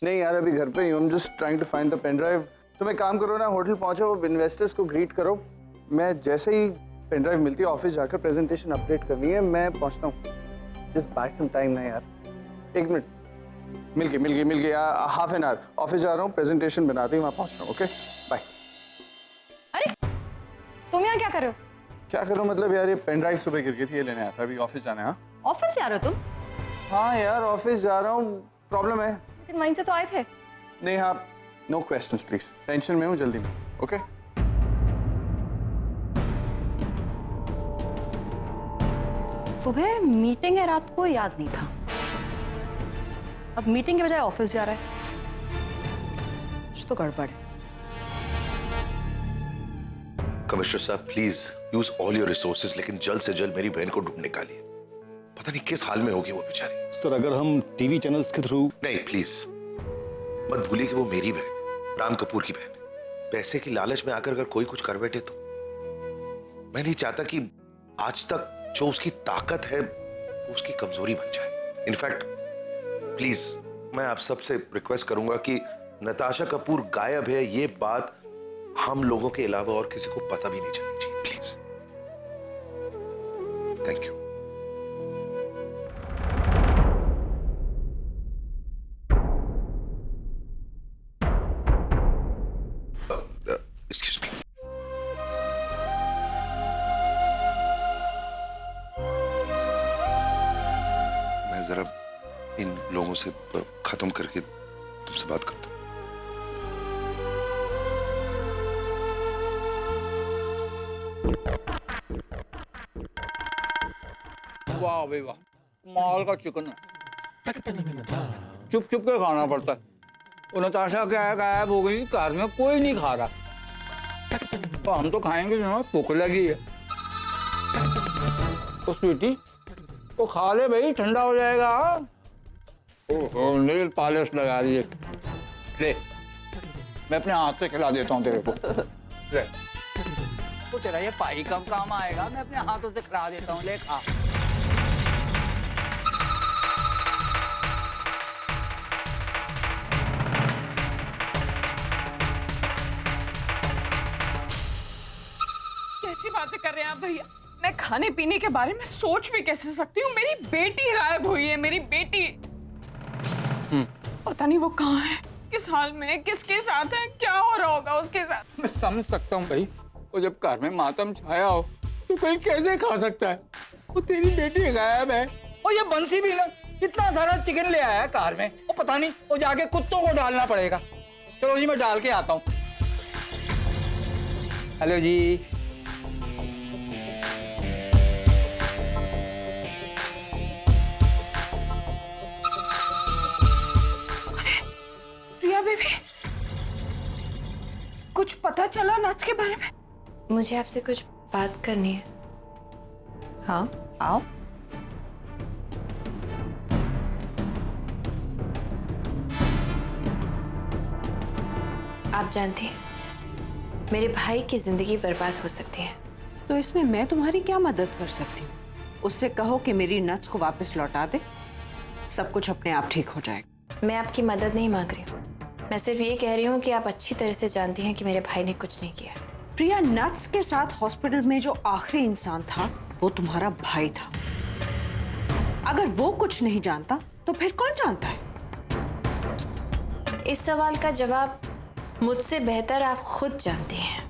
नहीं यार, अभी घर पे ही हूँ। I'm just trying to find the pen drive. तुम एक काम करो ना, होटल पहुंचो, इन्वेस्टर्स को ग्रीट करो। मैं जैसे ही पेन ड्राइव मिलती है ऑफिस जाकर प्रेजेंटेशन अपडेट करनी है, मैं पहुंचता हूँ। जस्ट बाय सम टाइम ना यार, 1 मिनट। मिल गई हाफ एन आवर। ऑफिस जा रहा हूँ, प्रेजेंटेशन बनाती हूँ, वहाँ पहुँच रहा हूँ। Okay bye. अरे तुम यहाँ क्या कर रहे हो? क्या करूँ मतलब यार, ये पेन ड्राइव सुबह गिर गई थी, ये लेने आया था। अभी ऑफिस जाना है। हाँ ऑफिस जा रहे हो तुम? हाँ यार, ऑफिस जा रहा हूँ। प्रॉब्लम है लेकिन वहीं से तो आए थे। नहीं। हाँ, नो क्वेश्चंस प्लीज। टेंशन में हूँ, जल्दी में। ओके सुबह मीटिंग है, रात को याद नहीं था। अब मीटिंग के बजाय ऑफिस जा रहा है, कुछ तो गड़बड़ है। कमिश्नर साहब please use all your resources, लेकिन जल्द से जल्द मेरी बहन को ढूंढ निकालिए। पता नहीं किस हाल में होगी वो बेचारी। सर अगर हम टीवी चैनल्स के थ्रू। नहीं प्लीज मत भूलिए कि वो मेरी बहन, राम कपूर की बहन है। पैसे की लालच में आकर अगर कोई कुछ कर बैठे तो मैं नहीं चाहता कि आज तक जो उसकी ताकत है वो उसकी कमजोरी बन जाए। इनफैक्ट प्लीज मैं आप सबसे रिक्वेस्ट करूंगा कि नताशा कपूर गायब है ये बात हम लोगों के अलावा और किसी को पता भी नहीं चलनी चाहिए। Please thank you. Excuse me. मैं जरा इन लोगों से खत्म करके तुमसे बात करता हूं। वाह भाई वाह, माल का चिकन है। चुप चुप के खाना पड़ता है। वो नताशा क्या है, गायब हो गई, कार में कोई नहीं खा रहा। तो हम तो खाएंगे जो, भूख लगी है। तो स्वीटी तो खा ले भाई, ठंडा हो जाएगा। ओहो नील पॉलिश लगा दिए। ले मैं अपने हाथ से खिला देता हूँ तेरे को। ले तो तेरा ये पाई कब काम आएगा, मैं अपने हाथों से खिला देता हूँ। ले खा। कैसी बातें कर रहे हैं आप भैया? मैं खाने पीने के बारे में सोच भी कैसे सकती हूँ? मेरी बेटी गायब हुई है, मेरी बेटी। पता नहीं वो कहाँ है, किस हाल में है, किसके साथ है, क्या हो रहा होगा उसके साथ। मैं समझ सकता हूँ भाई, वो जब घर में मातम छाया हो तो कोई कैसे खा सकता है। वो तेरी बेटी गायब है और ये बंसी भी ना इतना सारा चिकन ले आया है कार में। वो पता नहीं, वो जाके कुत्तों को डालना पड़ेगा। चलो जी मैं डाल के आता हूँ। हेलो जी। प्रिया बेबी, कुछ पता चला नच के बारे में? मुझे आपसे कुछ बात करनी है। हाँ आओ। आप जानती हैं मेरे भाई की जिंदगी बर्बाद हो सकती है। तो इसमें मैं तुम्हारी क्या मदद कर सकती हूँ? उससे कहो कि मेरी नट्स को वापस लौटा दे, सब कुछ अपने आप ठीक हो जाएगा। मैं आपकी मदद नहीं मांग रही हूँ, मैं सिर्फ ये कह रही हूँ कि आप अच्छी तरह से जानती हैं कि मेरे भाई ने कुछ नहीं किया। प्रिया, नट्स के साथ हॉस्पिटल में जो आखिरी इंसान था वो तुम्हारा भाई था। अगर वो कुछ नहीं जानता तो फिर कौन जानता है? इस सवाल का जवाब मुझसे बेहतर आप खुद जानती हैं।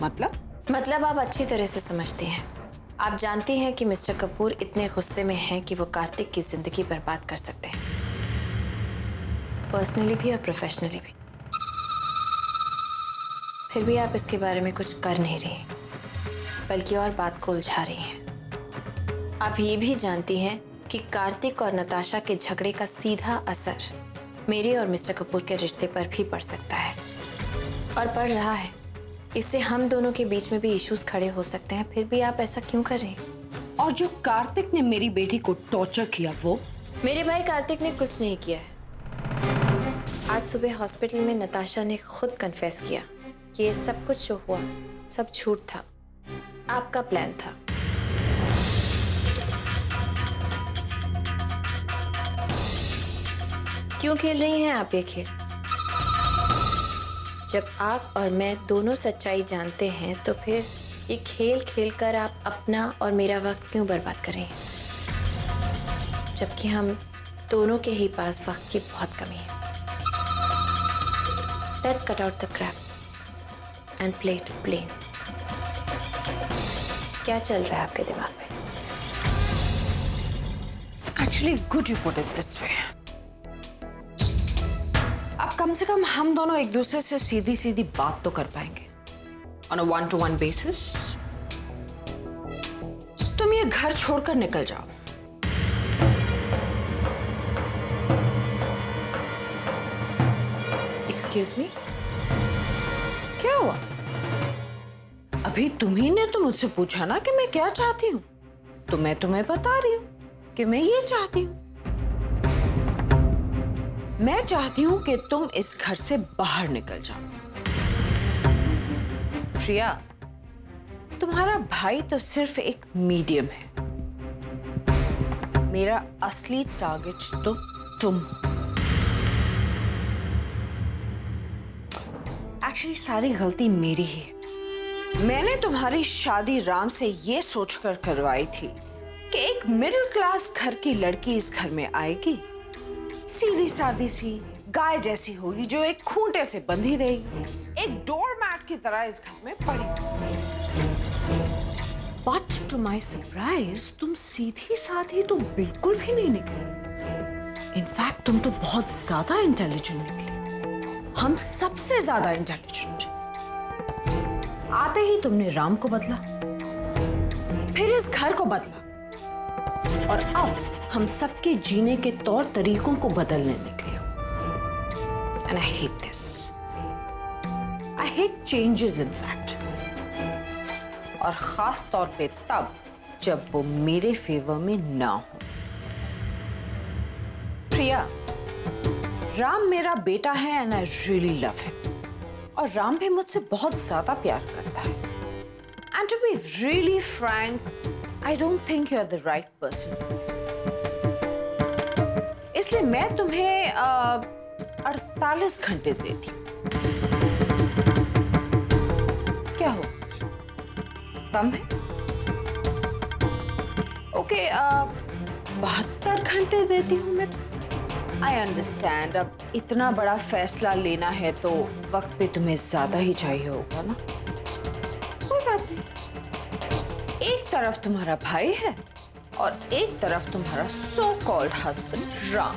मतलब आप अच्छी तरह से समझती हैं। आप जानती हैं कि मिस्टर कपूर इतने गुस्से में हैं कि वो कार्तिक की जिंदगी बर्बाद कर सकते हैं, पर्सनली भी और प्रोफेशनली भी। फिर भी आप इसके बारे में कुछ कर नहीं रही, बल्कि और बात को उलझा रही हैं। आप ये भी जानती हैं कि कार्तिक और नताशा के झगड़े का सीधा असर मेरे और मिस्टर कपूर के रिश्ते पर भी पड़ सकता है और पड़ रहा है। इससे हम दोनों के बीच में भी इश्यूज खड़े हो सकते हैं। फिर भी आप ऐसा क्यों कर रहे हैं? और जो कार्तिक ने मेरी बेटी को टॉर्चर किया वो? मेरे भाई कार्तिक ने कुछ नहीं किया है। आज सुबह हॉस्पिटल में नताशा ने खुद कन्फेस किया कि ये सब कुछ जो हुआ सब झूठ था, आपका प्लान था। क्यों खेल रही हैं आप ये खेल? जब आप और मैं दोनों सच्चाई जानते हैं तो फिर ये खेल खेल कर आप अपना और मेरा वक्त क्यों बर्बाद कर रही हैं? जबकि हम दोनों के ही पास वक्त की बहुत कमी है। Let's cut out the crap and play to play. क्या चल रहा है आपके दिमाग में? Actually, good you put it this way. अब कम से कम हम दोनों एक दूसरे से सीधी सीधी बात तो कर पाएंगे on a one-to-one basis. तुम ये घर छोड़कर निकल जाओ। Excuse me? क्या हुआ? अभी तुम्ही ने तो मुझसे पूछा ना कि मैं क्या चाहती हूँ, तो मैं तुम्हें बता रही हूँ कि मैं ये चाहती हूँ। मैं चाहती हूँ कि तुम इस घर से बाहर निकल जाओ। प्रिया, तुम्हारा भाई तो सिर्फ एक मीडियम है। मेरा असली टारगेट तो तुम हो। एक्चुअली सारी गलती मेरी ही है। मैंने तुम्हारी शादी राम से ये सोचकर करवाई थी कि एक मिडिल क्लास घर की लड़की इस घर में आएगी, सीधी सादी सी गाय जैसी होगी जो एक खूंटे से बंधी रहेगी, एक डोरमैट की तरह इस घर में पड़ी। बट टू माय सरप्राइज तुम सीधी सादी तो बिल्कुल भी नहीं निकली। इनफैक्ट तुम तो बहुत ज्यादा इंटेलिजेंट निकली, हम सबसे ज्यादा इंटेलिजेंट। आते ही तुमने राम को बदला, फिर इस घर को बदला, और अब हम सबके जीने के तौर तरीकों को बदलने निकले हो। And I hate this. I hate changes in fact, और खास तौर पे तब जब वो मेरे फेवर में ना हो। प्रिया, राम मेरा बेटा है and I really love him, और राम भी मुझसे बहुत ज्यादा प्यार करता है। And to be really frank, I don't think you are the right person. इसलिए मैं तुम्हें 48 घंटे देती हूँ। क्या हो, कम है? ओके, 72 घंटे देती हूँ मैं। आई अंडरस्टैंड, अब इतना बड़ा फैसला लेना है तो वक्त पे तुम्हें ज्यादा ही चाहिए होगा ना। कोई बात नहीं, एक तरफ तुम्हारा भाई है और एक तरफ तुम्हारा सो कॉल्ड हस्बैंड राम।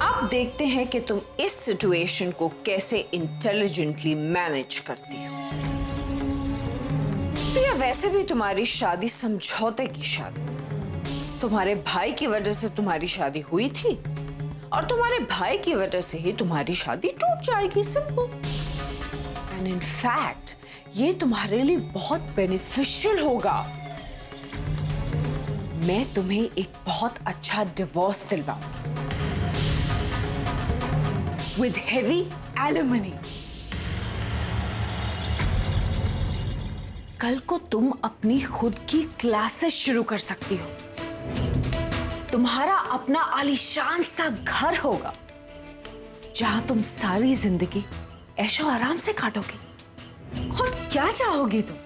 अब देखते हैं कि तुम इस सिचुएशन को कैसे इंटेलिजेंटली मैनेज करती हो। तो या वैसे भी तुम्हारी शादी समझौते की शादी, तुम्हारे भाई की वजह से तुम्हारी शादी हुई थी, और तुम्हारे भाई की वजह से ही तुम्हारी शादी टूट जाएगी, सिंपल। एंड इन फैक्ट ये तुम्हारे लिए बहुत बेनिफिशियल होगा। मैं तुम्हें एक बहुत अच्छा डिवोर्स दिलवाऊंगी विद हेवी एलिमनी। कल को तुम अपनी खुद की क्लासेस शुरू कर सकती हो। तुम्हारा अपना आलीशान सा घर होगा जहां तुम सारी जिंदगी ऐशो आराम से काटोगी। और क्या चाहोगी तुम?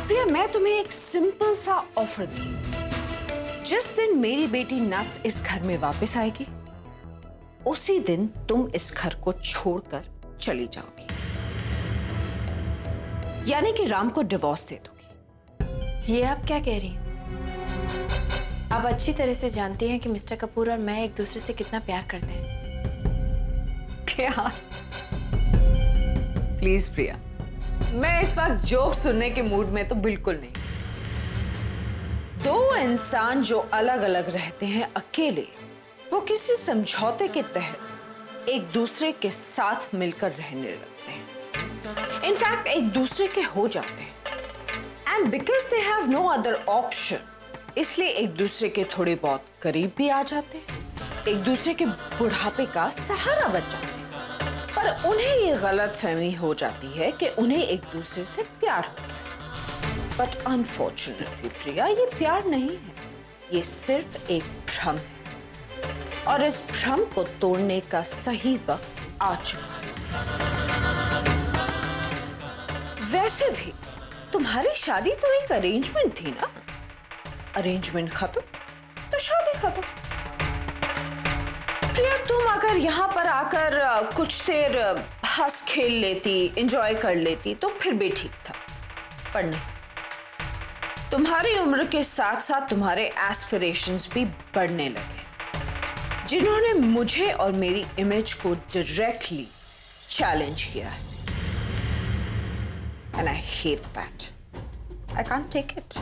प्रिया, मैं तुम्हें एक सिंपल सा ऑफर दूं। जिस दिन मेरी बेटी नट्स इस घर में वापस आएगी, उसी दिन तुम इस घर को छोड़कर चली जाओगी, यानी कि राम को डिवोर्स दे दोगी। ये आप क्या कह रही हैं? आप अच्छी तरह से जानती हैं कि मिस्टर कपूर और मैं एक दूसरे से कितना प्यार करते हैं। प्यार? प्लीज प्रिया, मैं इस वक्त जोक सुनने के मूड में तो बिल्कुल नहीं। दो इंसान जो अलग अलग रहते हैं अकेले, वो किसी समझौते के तहत एक दूसरे के साथ मिलकर रहने लगते हैं। इनफैक्ट एक दूसरे के हो जाते हैं। And because they have no other option, इसलिए एक दूसरे के थोड़े बहुत करीब भी आ जाते हैं, एक दूसरे के बुढ़ापे का सहारा बन जाते हैं। पर उन्हें ये गलत फहमी हो जाती है कि उन्हें एक दूसरे से प्यार हो गया। बट अनफॉर्चुनेटली प्रिया, ये प्यार नहीं है, ये सिर्फ एक भ्रम है और इस भ्रम को तोड़ने का सही वक्त आ चुका है। वैसे भी तुम्हारी शादी तो एक अरेंजमेंट थी ना? अरेंजमेंट खत्म तो शादी खत्म। प्रिया, तुम अगर यहाँ पर आकर कुछ देर हंस खेल लेती, एंजॉय कर लेती तो फिर भी ठीक था, पर नहीं। तुम्हारी उम्र के साथ साथ तुम्हारे एस्पिरेशंस भी बढ़ने लगे, जिन्होंने मुझे और मेरी इमेज को डायरेक्टली चैलेंज किया है। And I hate that. I can't take it.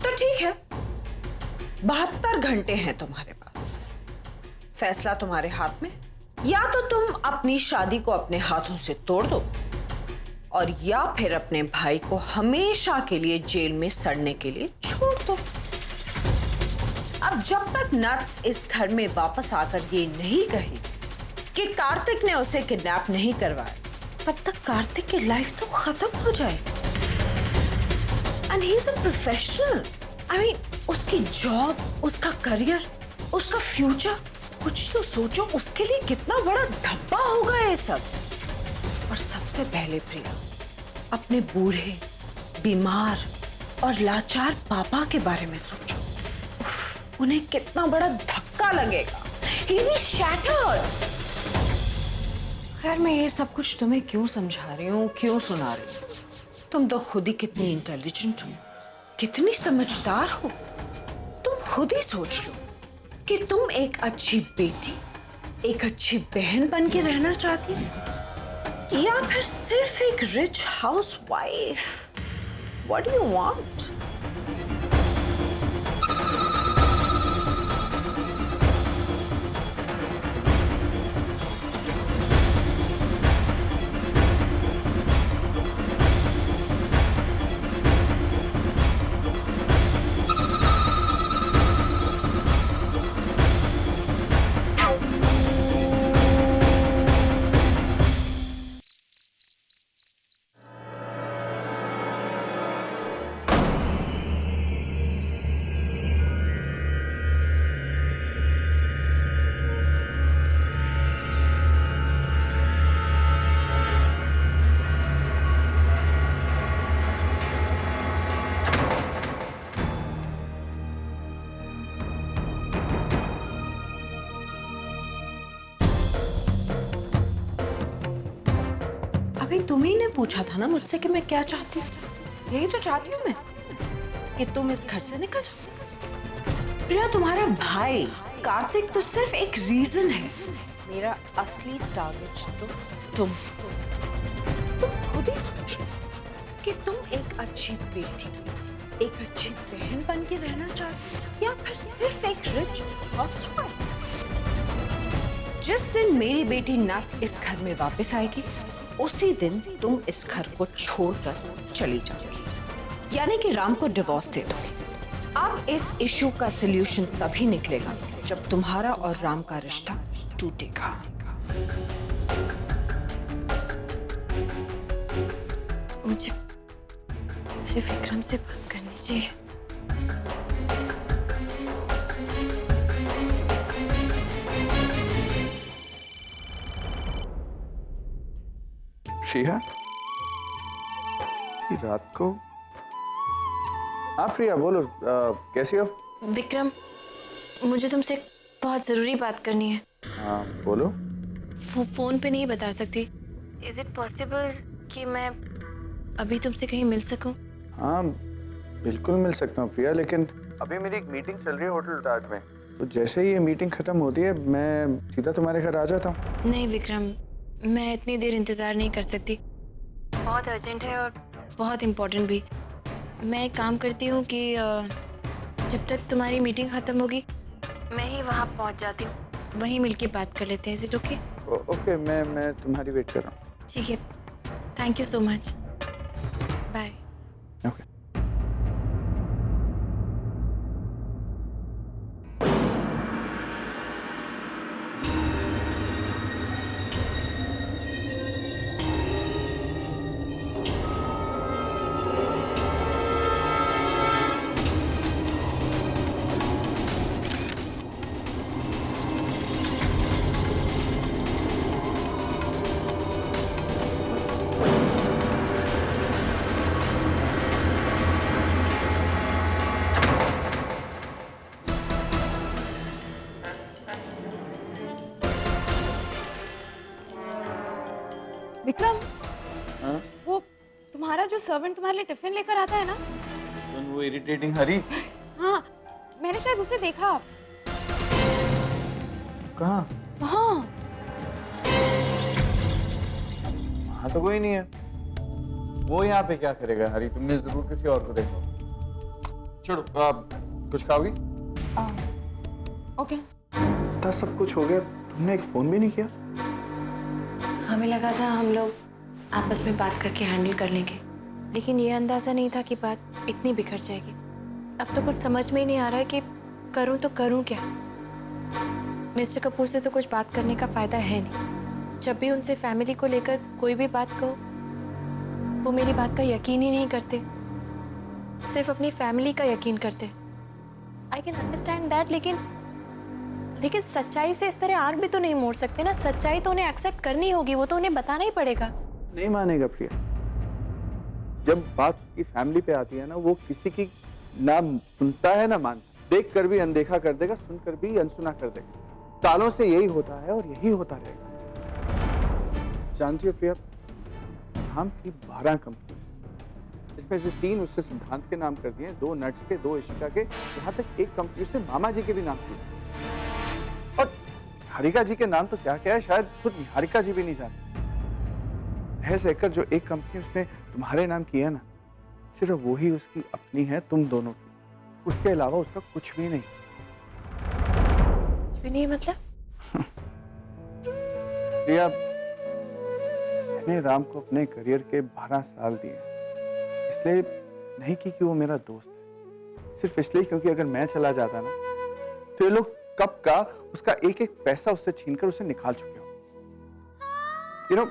तो ठीक है, 72 घंटे हैं तुम्हारे पास। फैसला तुम्हारे हाथ में। या तो तुम अपनी शादी को अपने हाथों से तोड़ दो और या फिर अपने भाई को हमेशा के लिए जेल में सड़ने के लिए छोड़ दो। अब जब तक नट्स इस घर में वापस आकर ये नहीं कही कि कार्तिक ने उसे किडनैप नहीं करवाया, तब तक कार्तिक की लाइफ तो खत्म हो जाए। And he is a professional. I mean, उसकी जॉब, उसका करियर, उसका फ्यूचर, कुछ तो सोचो, उसके लिए कितना बड़ा धब्बा होगा ये सब। और सबसे पहले प्रिया, अपने बूढ़े, बीमार और लाचार पापा के बारे में सोचो। उफ, उन्हें कितना बड़ा धक्का लगेगा। He will be shattered. खैर, मैं ये सब कुछ तुम्हें क्यों समझा रही हूँ, क्यों सुना रही हूँ? तुम तो खुद ही कितनी इंटेलिजेंट हो, कितनी समझदार हो। तुम खुद ही सोच लो कि तुम एक अच्छी बेटी, एक अच्छी बहन बन के रहना चाहती हो या फिर सिर्फ एक rich housewife. What do you want? अभी तुम्ही ने पूछा था ना मुझसे कि मैं क्या चाहती हूँ। यही तो चाहती हूँ मैं, कि तुम इस घर से निकल जाओ। प्रिया, तुम्हारा भाई कार्तिक तो सिर्फ एक रीजन है। मेरा असली टारगेट तो तुम खुद ही सोच लो कि तुम एक अच्छी बेटी, एक अच्छी बहन बन के रहना चाहती हो या फिर सिर्फ एक रिच हाउसवाइफ। जिस दिन मेरी बेटी नट्स इस घर में वापस आएगी, उसी दिन तुम इस घर को छोड़कर चली जाओगी, यानी कि राम को डिवोर्स दे दोगी। अब इस इश्यू का सलूशन तभी निकलेगा जब तुम्हारा और राम का रिश्ता टूटेगा। मुझे विक्रम से बात करनी चाहिए। श्रेया, रात को? हाँ प्रिया, बोलो, कैसी हो? विक्रम, मुझे तुमसे बहुत जरूरी बात करनी है। हाँ बोलो। फोन पे नहीं बता सकती। इज इट पॉसिबल कि मैं अभी तुमसे कहीं मिल सकूं? हाँ बिल्कुल मिल सकता हूँ प्रिया, लेकिन अभी मेरी एक मीटिंग चल रही है होटल ताज में, तो जैसे ही ये मीटिंग खत्म होती है मैं सीधा तुम्हारे घर आ जाता हूँ। नहीं विक्रम, मैं इतनी देर इंतजार नहीं कर सकती। बहुत अर्जेंट है और बहुत इम्पोर्टेंट भी। मैं एक काम करती हूँ कि जब तक तुम्हारी मीटिंग खत्म होगी मैं ही वहाँ पहुँच जाती हूँ, वहीं मिलके बात कर लेते हैं। Is it okay? ओके, मैं तुम्हारी वेट कर रहा हूँ। ठीक है, thank you so much, bye. Okay. जो सर्वेंट तुम्हारे लिए टिफिन लेकर आता है ना, वो इरिटेटिंग हरी। हाँ, मैंने शायद उसे देखा। कहाँ? हाँ, वहाँ तो कोई नहीं है। वो यहाँ पे क्या करेगा हरी? तुमने जरूर किसी और को देखा। छोड़ो, आप कुछ खाओगी? ओके। इतना सब कुछ हो गया, तुमने एक फोन भी नहीं किया? हमें लगा था हम लोग आपस में बात करके हैंडल कर लेंगे, लेकिन ये अंदाजा नहीं था कि बात इतनी बिखर जाएगी। अब तो कुछ समझ में ही नहीं आ रहा है कि करूं तो करूं क्या। मिस्टर कपूर से तो कुछ बात करने का फायदा है नहीं। जब भी उनसे फैमिली को लेकर कोई भी बात कहो, वो मेरी बात का यकीन ही नहीं करते, सिर्फ अपनी फैमिली का यकीन करते। आई कैन अंडरस्टैंड दैट, लेकिन सच्चाई से इस तरह आंख भी तो नहीं मोड़ सकते ना। सच्चाई तो उन्हें एक्सेप्ट करनी होगी, वो तो उन्हें बताना ही पड़ेगा। नहीं मानेगा प्रिया। जब बात उसकी फैमिली पे आती है ना, वो किसी की ना सुनता है ना मानता। देख कर भी अनदेखा कर देगा, सुनकर भी अनसुना कर देगा। सालों से यही होता है और यही होता रहेगा। जानती हो प्रिया, राम की 12 कंपनी, इसमें से 3 उससे सिद्धांत के नाम कर दिए, 2 नट्स के, 2 इशिका के, यहाँ तक एक कंपनी से मामा जी के भी नाम किए। और निहारिका जी के नाम तो क्या क्या है, शायद खुद निहारिका जी भी नहीं जानते। रह सहकर जो एक कंपनी उसने तुम्हारे नाम की है ना, सिर्फ वो ही उसकी अपनी है, तुम दोनों की। उसके अलावा उसका कुछ भी नहीं। कुछ भी नहीं मतलब? प्रिया, मैंने राम को अपने करियर के 12 साल दिए, इसलिए नहीं कि वो मेरा दोस्त है, सिर्फ इसलिए क्योंकि अगर मैं चला जाता ना, तो ये लोग कब का उसका एक एक पैसा उससे छीनकर उसे निकाल चुके हो। You know,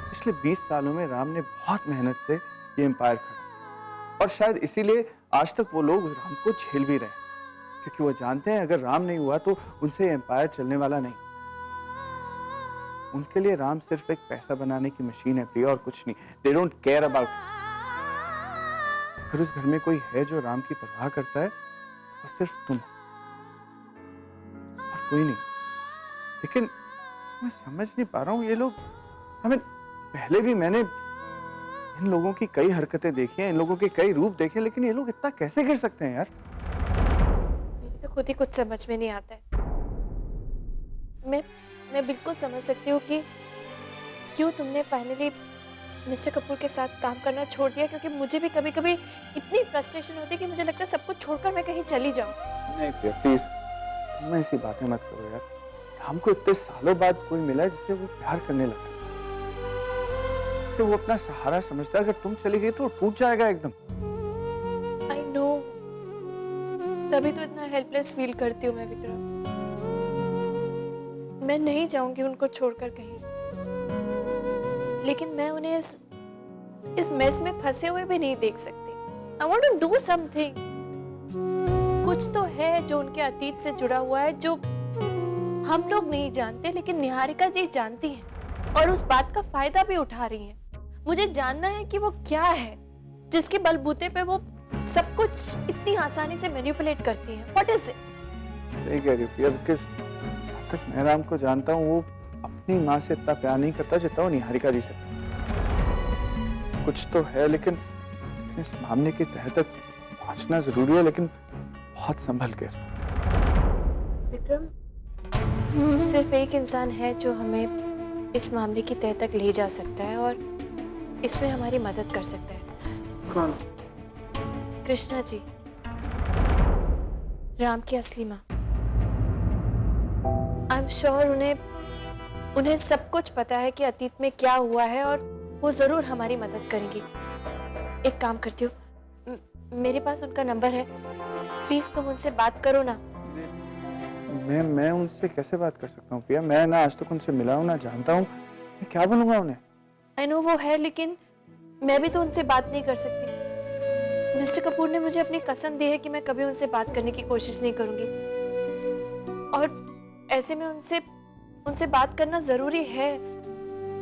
पिछले 20 सालों में राम ने बहुत मेहनत से ये एम्पायर खड़ा, और शायद इसीलिए आज तक वो लोग राम को झेल भी रहे, क्योंकि वो जानते हैं अगर राम नहीं हुआ तो उनसे एम्पायर चलने वाला नहीं। उनके लिए राम सिर्फ एक पैसा बनाने की मशीन है प्रिया, और कुछ नहीं। They don't care about it. अगर उस घर में कोई है जो राम की परवाह करता है, वो सिर्फ तुम हो, और कोई नहीं। लेकिन मैं समझ नहीं पा रहा हूँ ये लोग, पहले भी मैंने इन लोगों की कई हरकतें देखी हैं, इन लोगों के कई रूप देखे, लेकिन ये लोग इतना कैसे गिर सकते हैं यार? मेरी तो खुद ही कुछ समझ में नहीं आता है। मैं बिल्कुल समझ सकती हूँ कि क्यों तुमने फाइनली मिस्टर कपूर के साथ काम करना छोड़ दिया, क्योंकि मुझे भी कभी कभी इतनी फ्रस्ट्रेशन होती है कि मुझे लगता है सब कुछ छोड़कर मैं कहीं चली जाऊँ। नहीं प्रिया, प्लीज तुम ऐसी बातें मत करो यार। हमको इतने सालों बाद कोई मिला है जिससे वो प्यार करने लगा, जिससे वो अपना सहारा समझता है। अगर तुम चली गई तो वो टूट जाएगा एकदम। आई नो, तभी तो इतना हेल्पलेस फील करती हूँ मैं विक्रम। मैं नहीं चाहूंगी उनको छोड़कर कहीं, लेकिन मैं उन्हें इस मेस में फंसे हुए भी नहीं देख सकती। I want to do something. कुछ तो है जो उनके अतीत से जुड़ा हुआ है, जो हम लोग नहीं जानते, लेकिन निहारिका जी जानती हैं और उस बात का फायदा भी उठा रही हैं। मुझे जानना है कि वो क्या है जिसके बलबूते पे वो सब कुछ इतनी आसानी से मैनिपुलेट करती हैं। What is it? सही कह रही हो प्रिया, बिकॉज़ जब तक मैं राम को जानता हूँ, वो अपनी माँ से इतना प्यार नहीं करता जितना वो निहारिका जी से। कुछ तो है, लेकिन इस मामले की तह तक पहुंचना जरूरी है, लेकिन बहुत संभल के। विक्रम, सिर्फ एक इंसान है जो हमें इस मामले की तह तक ले जा सकता है और इसमें हमारी मदद कर सकता है। कौन? कृष्णा जी, राम की असली माँ। आई एम श्योर उन्हें सब कुछ पता है कि अतीत में क्या हुआ है, और वो जरूर हमारी मदद करेंगी। एक काम करती हूँ, मेरे पास उनका नंबर है, प्लीज तुम उनसे बात करो ना। मैं उनसे कैसे बात कर सकता हूँ प्रिया? मैं ना आज तक उनसे मिला हूँ, ना जानता हूँ, मैं क्या बोलूंगा उन्हें? आई नो वो है, लेकिन मैं भी तो उनसे बात नहीं कर सकती। मिस्टर कपूर ने मुझे अपनी कसम दी है कि मैं कभी उनसे बात करने की कोशिश नहीं करूंगी, और ऐसे में उनसे बात करना जरूरी है।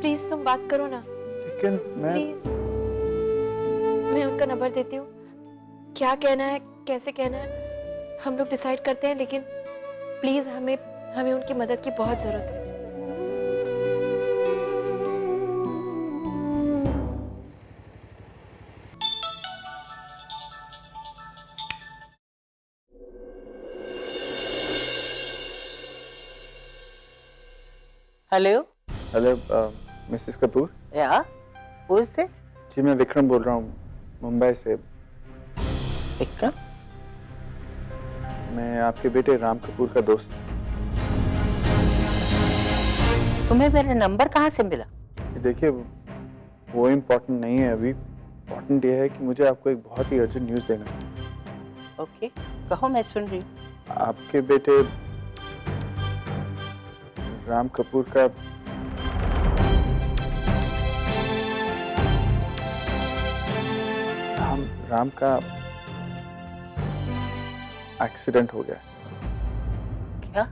प्लीज तुम बात करो ना, लेकिन प्लीज। मैं उनका नंबर देती हूँ, क्या कहना है कैसे कहना है हम लोग डिसाइड करते हैं, लेकिन प्लीज हमें उनकी मदद की बहुत जरूरत है। Hello hello Mrs Kapoor. या हु इज दिस? जी मैं विक्रम बोल रहा हूँ मुंबई से। विक्रम? मैं आपके बेटे राम कपूर का दोस्त हूँ। तुम्हें मेरा नंबर कहाँ से मिला? देखिए वो इम्पोर्टेंट नहीं है अभी। इम्पोर्टेंट ये है कि मुझे आपको एक बहुत ही अर्जेंट न्यूज़ देना है। ओके, कहो, मैं सुन रही हूँ। आपके बेटे राम कपूर का राम का एक्सीडेंट हो गया। क्या?